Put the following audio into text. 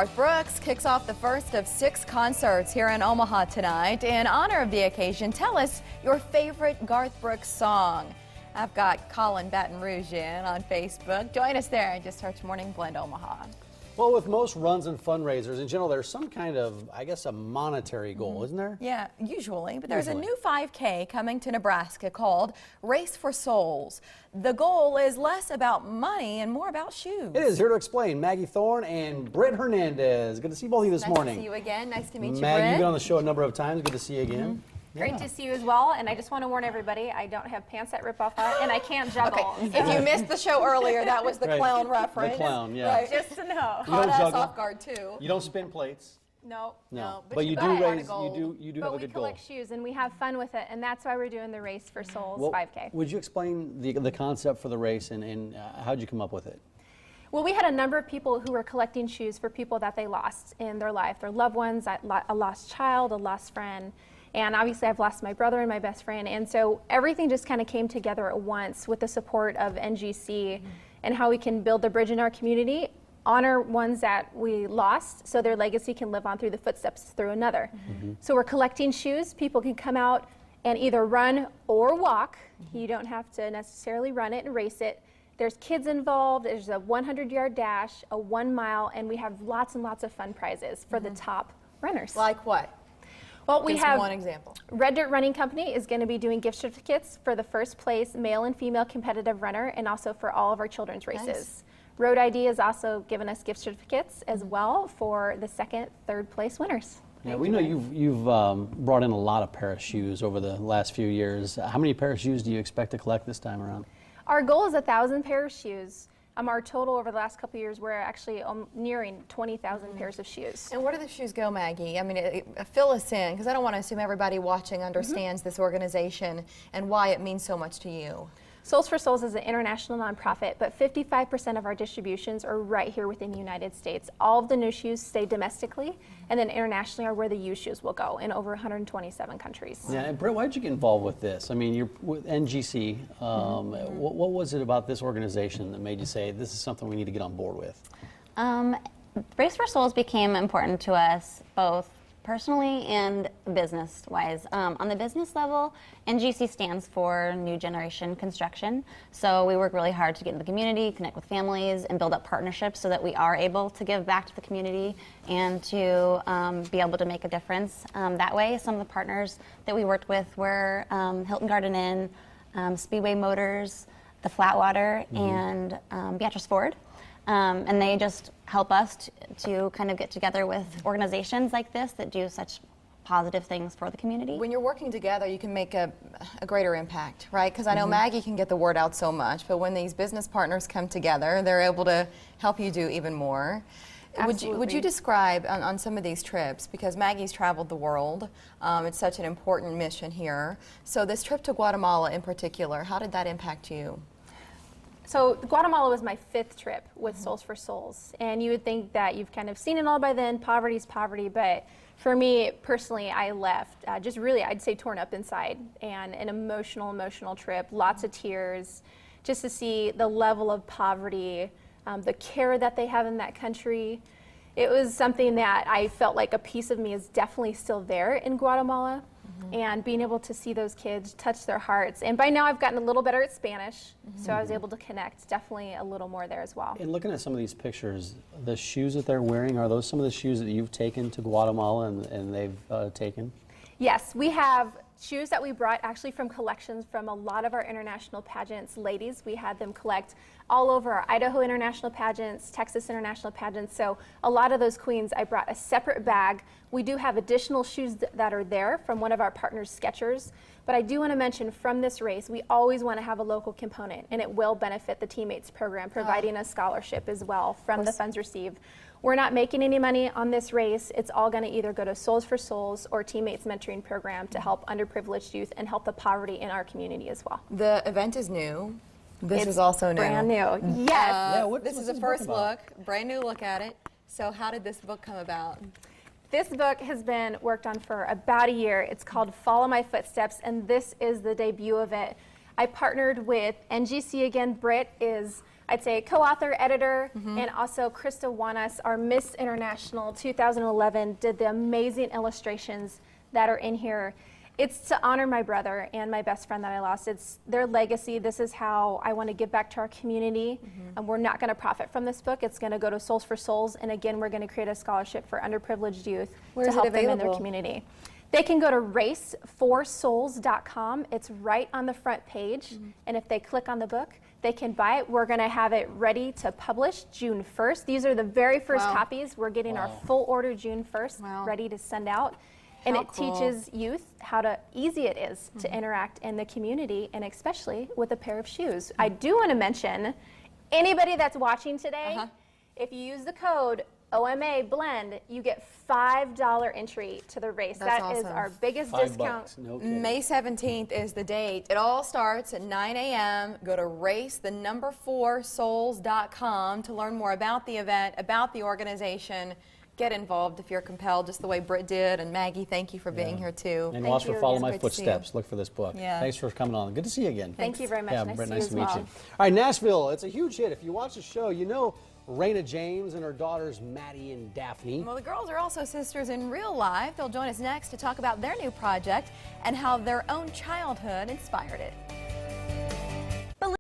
Garth Brooks kicks off the first of 6 concerts here in Omaha tonight. In honor of the occasion, tell us your favorite Garth Brooks song. I've got Colin Baton Rouge in on Facebook. Join us there and just search Morning Blend Omaha. Well, with most runs and fundraisers in general, there's some kind of, I guess, a monetary goal, isn't there? Yeah, usually. But there's a new 5K coming to Nebraska called Race4Souls. The goal is less about money and more about shoes. It is. Here to explain, Maggie Thorne and Britt Hernandez. Good to see both of you this morning. Nice to see you again. Nice to meet you, Maggie, Britt. you've been on the show a number of times. Good to see you again. Great to see you as well, and I just want to warn everybody, I don't have pants that rip off and I can't juggle. Okay. If you missed the show earlier, that was the Right. clown reference. The clown, yeah. Right. Just to know. You don't Caught us juggle. off guard too. You don't spin plates. No. No. but But you you got do a lot of raise, gold. you do But have a we good goal. collect shoes and we have fun with it, and that's why we're doing the Race for Souls Well, 5K. would you explain the concept for the race and how'd you come up with it? Well, we had a number of people who were collecting shoes for people that they lost in their life, their loved ones, a lost child, a lost friend. And obviously I've lost my brother and my best friend. And so everything just kind of came together at once with the support of NGC and how we can build the bridge in our community, honor ones that we lost so their legacy can live on through the footsteps through another. So we're collecting shoes. People can come out and either run or walk. You don't have to necessarily run it and race it. There's kids involved. There's a 100-yard dash, a 1 mile, and we have lots and lots of fun prizes for the top runners. Like what? Well, we Just have one example. Red Dirt Running Company is going to be doing gift certificates for the first place male and female competitive runner, and also for all of our children's races. Nice. Road ID has also given us gift certificates as well for the second, third place winners. Yeah, we know you've brought in a lot of pair of shoes over the last few years. How many pair of shoes do you expect to collect this time around? Our goal is 1,000 pairs of shoes. Our total over the last couple of years, we're actually nearing 20,000 pairs of shoes. And where do the shoes go, Maggie? I mean, fill us in, because I don't want to assume everybody watching understands this organization and why it means so much to you. Souls for Souls is an international nonprofit, but 55% of our distributions are right here within the United States. All of the new shoes stay domestically, and then internationally are where the used shoes will go in over 127 countries. Yeah, and Britt, why did you get involved with this? I mean, you're with NGC. What was it about this organization that made you say, this is something we need to get on board with? Race for Souls became important to us both personally and business-wise. On the business level, NGC stands for New Generation Construction. So we work really hard to get in the community, connect with families, and build up partnerships so that we are able to give back to the community and to be able to make a difference that way. Some of the partners that we worked with were Hilton Garden Inn, Speedway Motors, the Flatwater, and Beatrice Ford. And they just help us to kind of get together with organizations like this that do such positive things for the community. When you're working together, you can make a greater impact, right? Because I know Maggie can get the word out so much, but when these business partners come together, they're able to help you do even more. Would you describe on some of these trips, because Maggie's traveled the world, it's such an important mission here. So this trip to Guatemala in particular, how did that impact you? So Guatemala was my 5th trip with Souls for Souls, and you would think that you've kind of seen it all by then. Poverty's poverty, but for me personally, I left just really, I'd say, torn up inside, and an emotional trip. Lots of tears, just to see the level of poverty, the care that they have in that country. It was something that I felt like a piece of me is definitely still there in Guatemala. And being able to see those kids touch their hearts. And by now I've gotten a little better at Spanish, so I was able to connect definitely a little more there as well. And looking at some of these pictures, the shoes that they're wearing, are those some of the shoes that you've taken to Guatemala and they've taken? Yes, we have shoes that we brought actually from collections from a lot of our international pageants ladies. We had them collect all over our Idaho international pageants, Texas international pageants. So a lot of those queens, I brought a separate bag. We do have additional shoes that are there from one of our partners, Skechers. But I do want to mention from this race, we always want to have a local component, and it will benefit the Teammates program, providing a scholarship as well from the funds received. We're not making any money on this race. It's all going to either go to Souls for Souls or Teammates Mentoring Program to help underprivileged youth and help the poverty in our community as well. The event is new. This is also new. Brand new. Yes. This is a first look, brand new look at it. So how did this book come about? This book has been worked on for about a year. It's called Follow My Footsteps, and this is the debut of it. I partnered with NGC again. Britt is I'd say co-author, editor, and also Krista Wanas, our Miss International 2011, did the amazing illustrations that are in here. It's to honor my brother and my best friend that I lost. It's their legacy. This is how I want to give back to our community. And we're not going to profit from this book. It's going to go to Souls for Souls. And again, we're going to create a scholarship for underprivileged youth to help them in their community. They can go to Race4Souls.com. It's right on the front page. And if they click on the book, they can buy it. We're going to have it ready to publish June 1st. These are the very first copies. We're getting our full order June 1st, ready to send out. And it teaches youth how easy it is to interact in the community, and especially with a pair of shoes. I do want to mention, anybody that's watching today, if you use the code OMA Blend, you get $5 entry to the race. That's That is awesome. our biggest $5, discount. no kidding. May 17th is the date. It all starts at 9 a.m. Go to race4souls.com to learn more about the event, about the organization. Get involved if you're compelled, just the way Britt did. And Maggie, thank you for being here too. And watch for Follow It's My great to see you. Footsteps. Look for this book. Yeah. Thanks for coming on. Good to see you again. Thank you very much. Yeah, Nice Brett, to nice see to you meet as you. well. All right, Nashville, it's a huge hit. If you watch the show, you know Raina James and her daughters Maddie and Daphne. Well, the girls are also sisters in real life. They'll join us next to talk about their new project and how their own childhood inspired it.